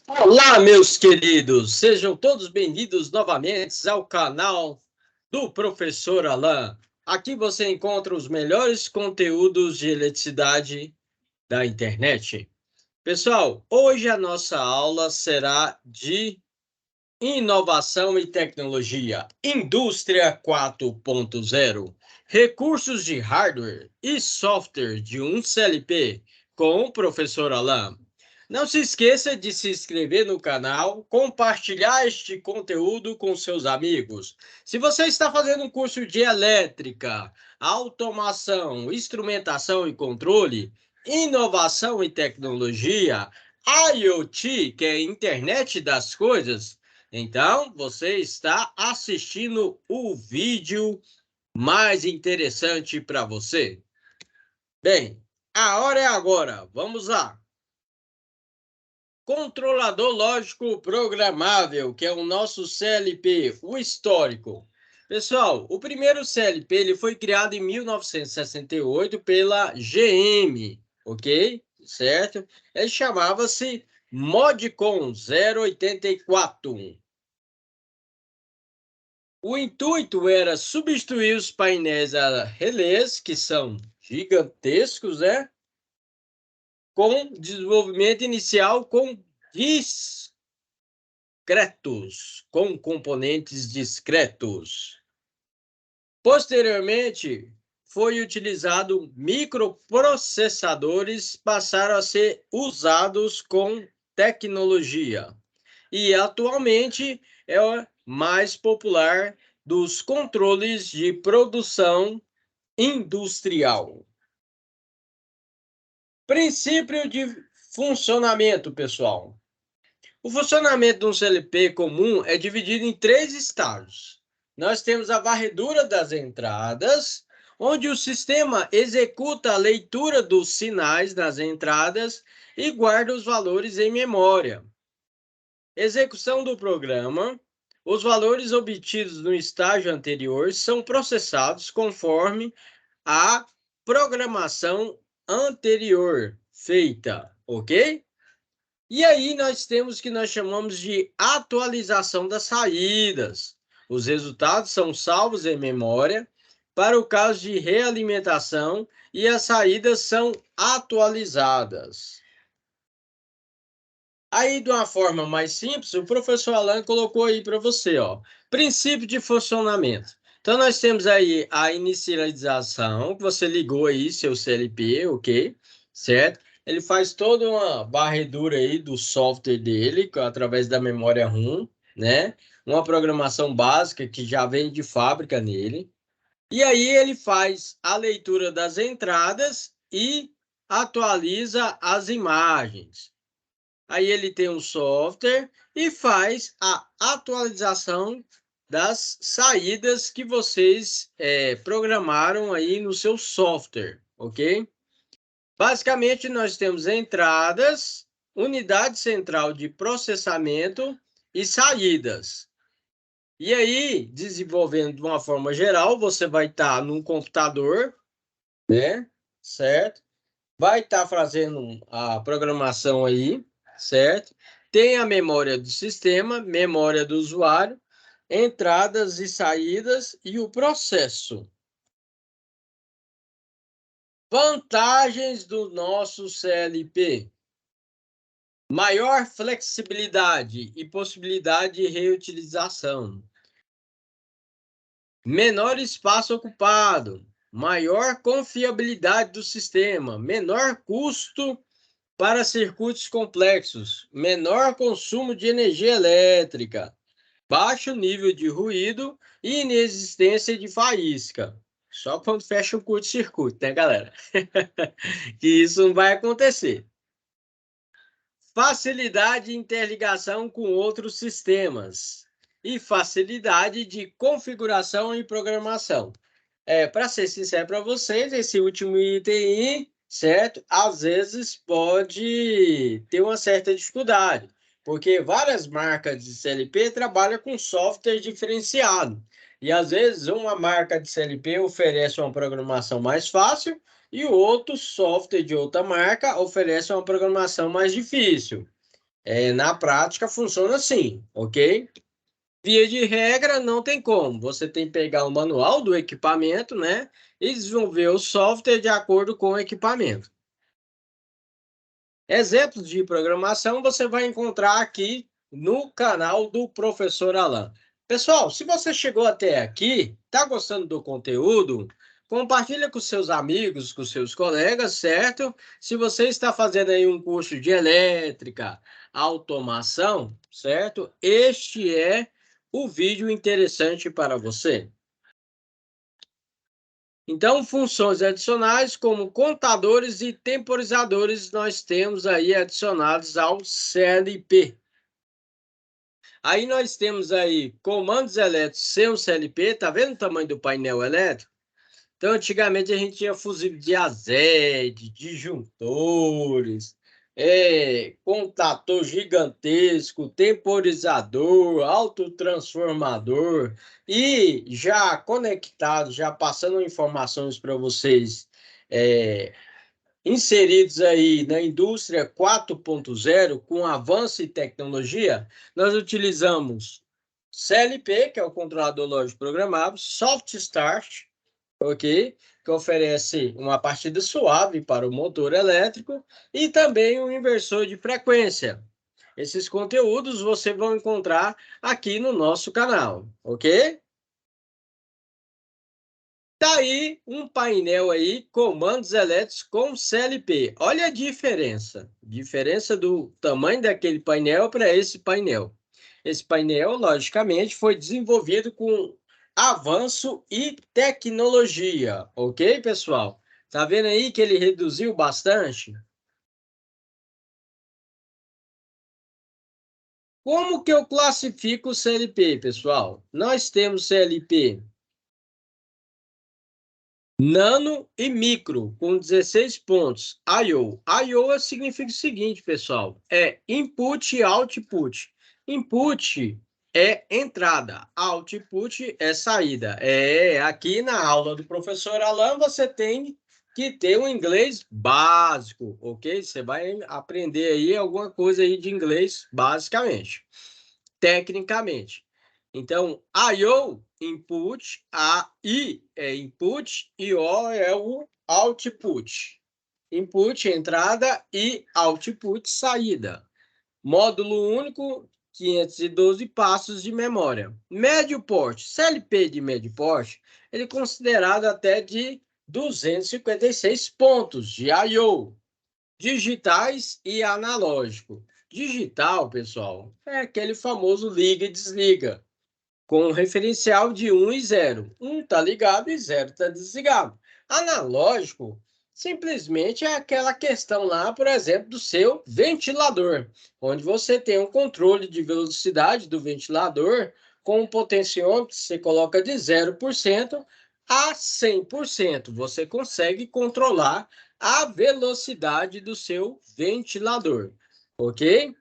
Olá, meus queridos, sejam todos bem-vindos novamente ao canal do Professor Alan. Aqui você encontra os melhores conteúdos de eletricidade da internet. Pessoal, hoje a nossa aula será de inovação e tecnologia, Indústria 4.0, recursos de hardware e software de um CLP, com o Professor Alan. Não se esqueça de se inscrever no canal, compartilhar este conteúdo com seus amigos. Se você está fazendo um curso de elétrica, automação, instrumentação e controle, inovação e tecnologia, IoT, que é a internet das coisas, então você está assistindo o vídeo mais interessante para você. Bem, a hora é agora. Vamos lá. Controlador lógico programável, que é o nosso CLP, o histórico. Pessoal, o primeiro CLP ele foi criado em 1968 pela GM, ok? Certo? Ele chamava-se Modcon 084. O intuito era substituir os painéis a relés, que são gigantescos, né? Com desenvolvimento inicial com discretos, com componentes discretos. Posteriormente, foi utilizado microprocessadores, passaram a ser usados com tecnologia. E atualmente é o mais popular dos controles de produção industrial. Princípio de funcionamento, pessoal. O funcionamento de um CLP comum é dividido em 3 estágios. Nós temos a varredura das entradas, onde o sistema executa a leitura dos sinais das entradas e guarda os valores em memória. Execução do programa. Os valores obtidos no estágio anterior são processados conforme a programação anterior feita, ok? E aí nós temos o que nós chamamos de atualização das saídas. Os resultados são salvos em memória para o caso de realimentação e as saídas são atualizadas. Aí, de uma forma mais simples, o professor Alan colocou aí para você, ó, princípio de funcionamento. Então, nós temos aí a inicialização, que você ligou aí seu CLP, ok? Certo? Ele faz toda uma varredura aí do software dele, através da memória RAM, né? Uma programação básica que já vem de fábrica nele. E aí ele faz a leitura das entradas e atualiza as imagens. Aí ele tem um software e faz a atualização das saídas que vocês programaram aí no seu software, ok? Basicamente, nós temos entradas, unidade central de processamento e saídas. E aí, desenvolvendo de uma forma geral, você vai estar num computador, né? Certo? Vai estar fazendo a programação aí, certo? Tem a memória do sistema, memória do usuário, entradas e saídas e o processo. Vantagens do nosso CLP. Maior flexibilidade e possibilidade de reutilização. Menor espaço ocupado. Maior confiabilidade do sistema. Menor custo para circuitos complexos, menor consumo de energia elétrica, baixo nível de ruído e inexistência de faísca. Só quando fecha o curto-circuito, né, galera? Que isso não vai acontecer. Facilidade de interligação com outros sistemas e facilidade de configuração e programação. Para ser sincero para vocês, esse último item, certo? Às vezes pode ter uma certa dificuldade, porque várias marcas de CLP trabalham com software diferenciado. E às vezes uma marca de CLP oferece uma programação mais fácil e o outro software de outra marca oferece uma programação mais difícil. Na prática, funciona assim, ok? Via de regra, não tem como. Você tem que pegar o manual do equipamento, né? E desenvolver o software de acordo com o equipamento. Exemplos de programação você vai encontrar aqui no canal do Professor Alan. Pessoal, se você chegou até aqui, está gostando do conteúdo, compartilha com seus amigos, com seus colegas, certo? Se você está fazendo aí um curso de elétrica, automação, certo? Este é o vídeo interessante para você. Então, funções adicionais como contadores e temporizadores nós temos aí adicionados ao CLP. Aí nós temos aí comandos elétricos sem o CLP, tá vendo o tamanho do painel elétrico? Então, antigamente a gente tinha fusível de azede, disjuntores, contator gigantesco, temporizador, autotransformador e já conectado, já passando informações para vocês, inseridos aí na indústria 4.0, com avanço em tecnologia, nós utilizamos CLP, que é o controlador lógico programável, Soft Start, ok? Que oferece uma partida suave para o motor elétrico e também um inversor de frequência. Esses conteúdos você vai encontrar aqui no nosso canal, ok? Tá aí um painel aí, comandos elétricos com CLP. Olha a diferença do tamanho daquele painel para esse painel. Esse painel, logicamente, foi desenvolvido com avanço e tecnologia, ok, pessoal? Tá vendo aí que ele reduziu bastante? Como que eu classifico o CLP, pessoal? Nós temos CLP nano e micro, com 16 pontos. I/O. I/O significa o seguinte, pessoal, é input e output. Input é entrada, output é saída. Aqui na aula do professor Alan, você tem que ter um inglês básico, ok? Você vai aprender aí alguma coisa aí de inglês, basicamente, tecnicamente. Então, I/O, input, I é input e O é o output. Input, entrada, e output, saída. Módulo único, 512 passos de memória. Médio porte, CLP de médio porte, ele é considerado até de 256 pontos de I/O, digitais e analógico. Digital, pessoal, é aquele famoso liga e desliga, com um referencial de 1 e 0. 1 está ligado e 0 está desligado. Analógico, simplesmente é aquela questão lá, por exemplo, do seu ventilador, onde você tem um controle de velocidade do ventilador com um potenciômetro que você coloca de 0% a 100%. Você consegue controlar a velocidade do seu ventilador, ok?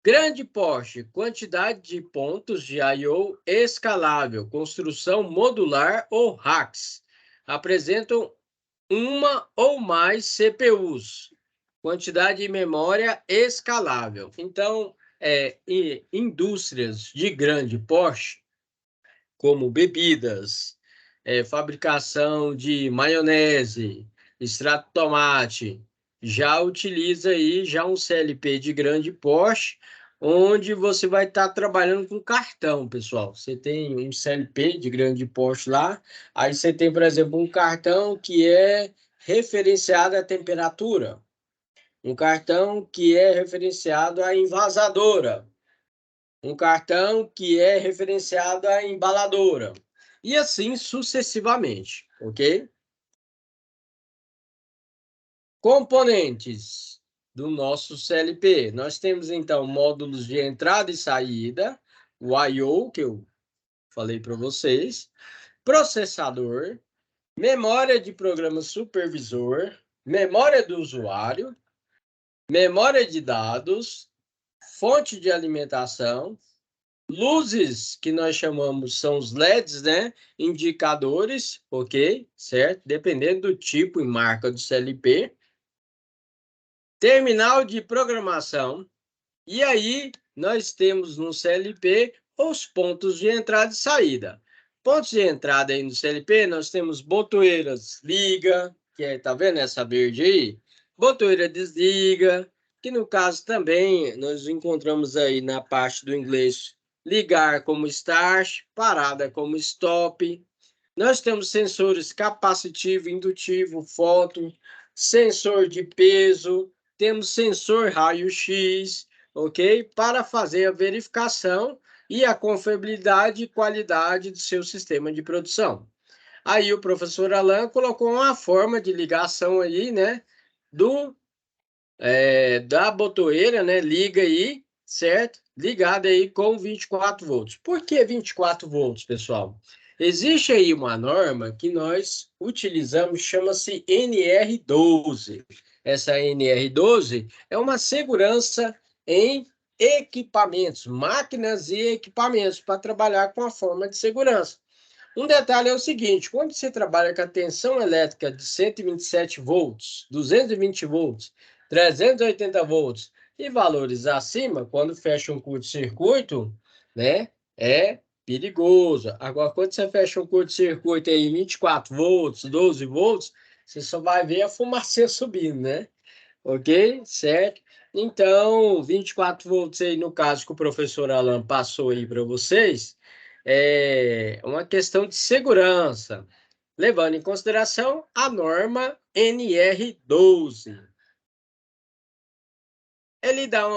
Grande porte, quantidade de pontos de I/O escalável, construção modular ou racks. Apresentam uma ou mais CPUs. Quantidade de memória escalável. Então, indústrias de grande porte, como bebidas, fabricação de maionese, extrato de tomate, já utiliza aí já um CLP de grande porte, onde você vai estar trabalhando com cartão, pessoal. Você tem um CLP de grande porte lá, aí você tem, por exemplo, um cartão que é referenciado à temperatura, um cartão que é referenciado à envasadora, um cartão que é referenciado à embaladora, e assim sucessivamente, ok? Componentes do nosso CLP. Nós temos, então, módulos de entrada e saída, o I/O, que eu falei para vocês, processador, memória de programa supervisor, memória do usuário, memória de dados, fonte de alimentação, Luzes, que nós chamamos, são os LEDs, né? Indicadores, ok? Certo? Dependendo do tipo e marca do CLP. Terminal de programação. E aí, nós temos no CLP os pontos de entrada e saída. Pontos de entrada aí no CLP, nós temos botoeiras liga, que é, tá vendo essa verde aí? Botoeira desliga, que no caso também nós encontramos aí na parte do inglês ligar como start, parada como stop. Nós temos sensores capacitivo, indutivo, foto, sensor de peso, temos sensor raio-x, ok? Para fazer a verificação e a confiabilidade e qualidade do seu sistema de produção. Aí o professor Alan colocou uma forma de ligação aí, né? Da botoeira, né? Liga aí, certo? Ligada aí com 24 volts. Por que 24 volts, pessoal? Existe aí uma norma que nós utilizamos, chama-se NR12. Essa NR12 é uma segurança em equipamentos, máquinas e equipamentos, para trabalhar com a forma de segurança. Um detalhe é o seguinte, quando você trabalha com a tensão elétrica de 127 volts, 220 volts, 380 volts e valores acima, quando fecha um curto-circuito, né, é perigoso. Agora, quando você fecha um curto-circuito aí 24 volts, 12 volts, você só vai ver a fumaça subindo, né? Ok? Certo? Então, 24 volts aí, no caso que o professor Alan passou aí para vocês, é uma questão de segurança, levando em consideração a norma NR12. Ele dá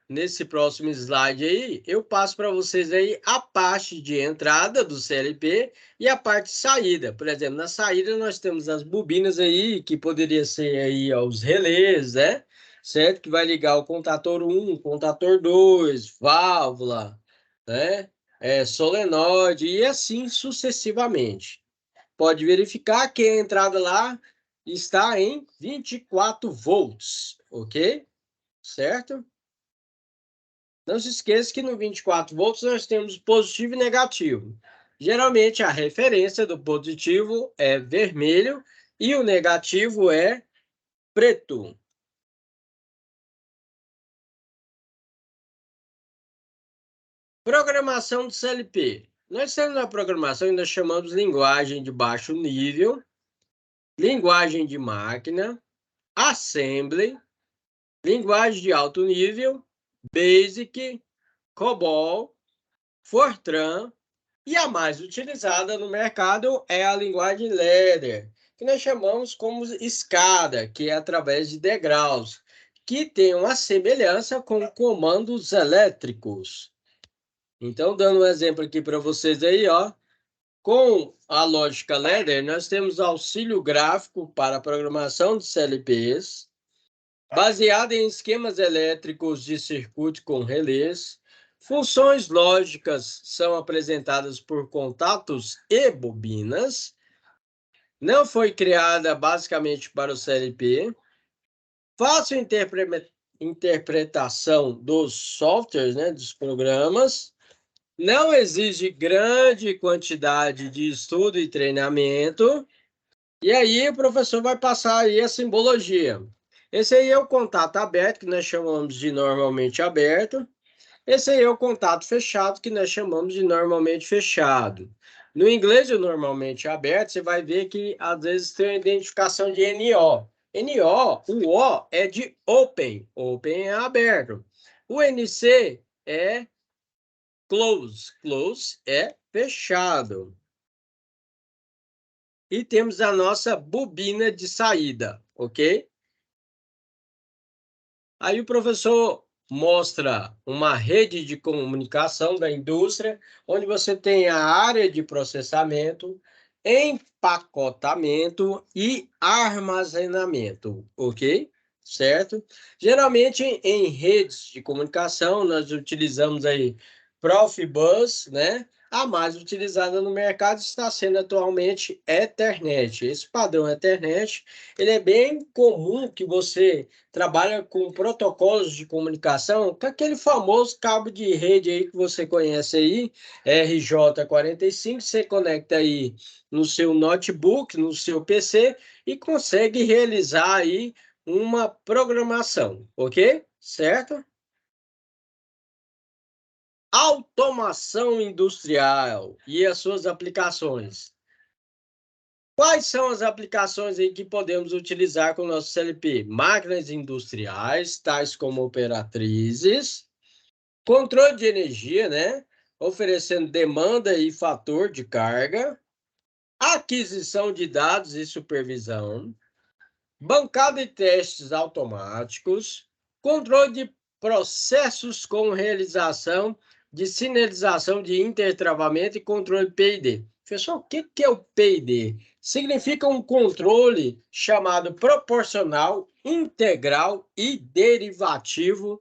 nesse próximo slide aí, eu passo para vocês aí a parte de entrada do CLP e a parte de saída. Por exemplo, na saída nós temos as bobinas aí, que poderia ser aí ó, os relés, né? Certo? Que vai ligar o contator 1, contator 2, válvula, né? Solenoide e assim sucessivamente. Pode verificar que a entrada lá está em 24 volts, ok? Certo? Não se esqueça que no 24 volts nós temos positivo e negativo. Geralmente a referência do positivo é vermelho e o negativo é preto. Programação do CLP. Nós temos na programação ainda chamamos linguagem de baixo nível, linguagem de máquina, assembly, linguagem de alto nível, basic, COBOL, Fortran. E a mais utilizada no mercado é a linguagem ladder, que nós chamamos como escada, que é através de degraus, que tem uma semelhança com comandos elétricos. Então, dando um exemplo aqui para vocês aí, ó, com a lógica ladder, nós temos auxílio gráfico para a programação de CLPs, baseado em esquemas elétricos de circuito com relés. Funções lógicas são apresentadas por contatos e bobinas. Não foi criada basicamente para o CLP. Fácil interpretação dos softwares, né, dos programas. Não exige grande quantidade de estudo e treinamento. E aí o professor vai passar aí a simbologia. Esse aí é o contato aberto, que nós chamamos de normalmente aberto. Esse aí é o contato fechado, que nós chamamos de normalmente fechado. No inglês, o normalmente aberto, você vai ver que às vezes tem a identificação de NO. NO, o O é de open, open é aberto. O NC é close, close é fechado. E temos a nossa bobina de saída, ok? Aí o professor mostra uma rede de comunicação da indústria, onde você tem a área de processamento, empacotamento e armazenamento, ok? Certo? Geralmente em redes de comunicação nós utilizamos aí Profibus, né? A mais utilizada no mercado está sendo atualmente Ethernet. Esse padrão Ethernet, ele é bem comum que você trabalha com protocolos de comunicação, com aquele famoso cabo de rede aí que você conhece aí, RJ45, você conecta aí no seu notebook, no seu PC e consegue realizar aí uma programação, ok? Certo? Automação industrial e as suas aplicações. Quais são as aplicações aí que podemos utilizar com o nosso CLP? Máquinas industriais, tais como operatrizes, controle de energia, né? Oferecendo demanda e fator de carga, aquisição de dados e supervisão, bancada de testes automáticos, controle de processos com realização de sinalização de intertravamento e controle PID. Pessoal, o que é o PID? Significa um controle chamado proporcional, integral e derivativo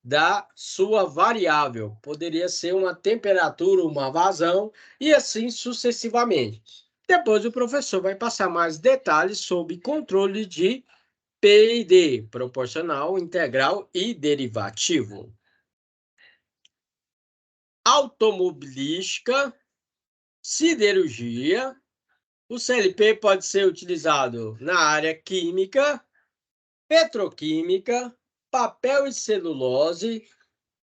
da sua variável. Poderia ser uma temperatura, uma vazão e assim sucessivamente. Depois o professor vai passar mais detalhes sobre controle de PID, proporcional, integral e derivativo. Automobilística, siderurgia. O CLP pode ser utilizado na área química, petroquímica, papel e celulose,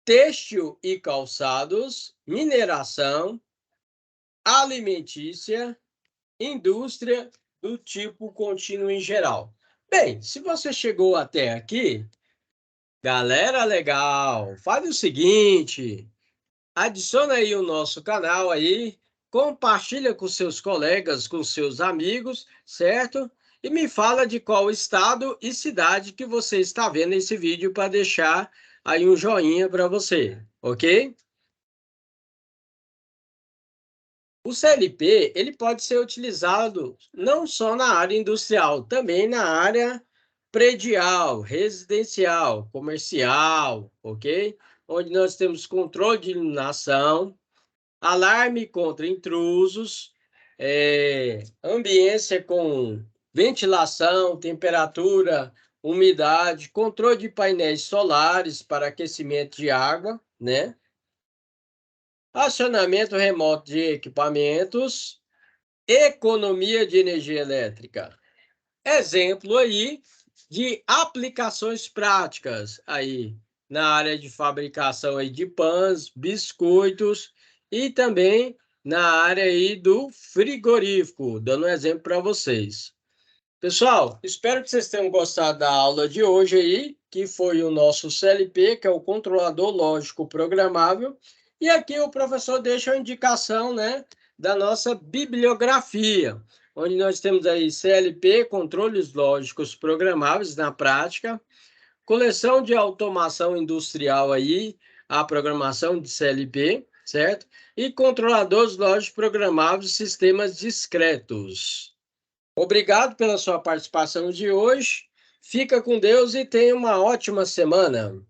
têxtil e calçados, mineração, alimentícia, indústria do tipo contínuo em geral. Bem, se você chegou até aqui, galera legal, faz o seguinte, adiciona aí o nosso canal aí, compartilha com seus colegas, com seus amigos, certo? E me fala de qual estado e cidade que você está vendo esse vídeo para deixar aí um joinha para você, ok? O CLP, ele pode ser utilizado não só na área industrial, também na área predial, residencial, comercial, ok? Onde nós temos controle de iluminação, alarme contra intrusos, ambiência com ventilação, temperatura, umidade, controle de painéis solares para aquecimento de água, né? Acionamento remoto de equipamentos, economia de energia elétrica. Exemplo aí de aplicações práticas aí na área de fabricação aí de pães, biscoitos e também na área aí do frigorífico, dando um exemplo para vocês. Pessoal, espero que vocês tenham gostado da aula de hoje aí, que foi o nosso CLP, que é o controlador lógico programável. E aqui o professor deixa a indicação, né, da nossa bibliografia, onde nós temos aí CLP, controles lógicos programáveis na prática, coleção de automação industrial aí, a programação de CLP, certo? E controladores lógicos programáveis, sistemas discretos. Obrigado pela sua participação de hoje. Fica com Deus e tenha uma ótima semana.